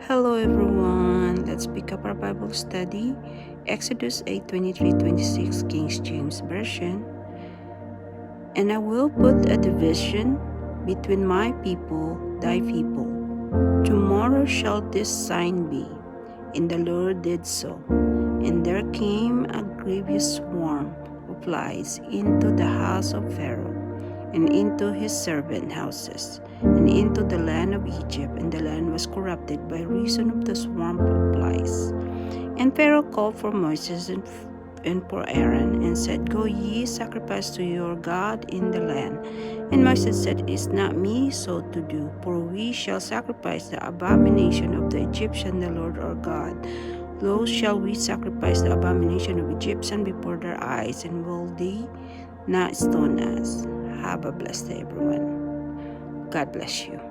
Hello everyone, let's pick up our Bible study. Exodus 8:23-26 King James Version. And I will put a division between my people, thy people. Tomorrow shall this sign be. And the Lord did so. And there came a grievous swarm of flies into the house of Pharaoh, and into his servant houses, and into the land of Egypt, and the land was corrupted by reason of the swarm of flies. And Pharaoh called for Moses and for Aaron, and said, Go ye, sacrifice to your God in the land. And Moses said, It is not me so to do, for we shall sacrifice the abomination of the Egyptian, the Lord our God. Lo, shall we sacrifice the abomination of Egyptian before their eyes, and will they not stone us? Have a blessed day, everyone. God bless you.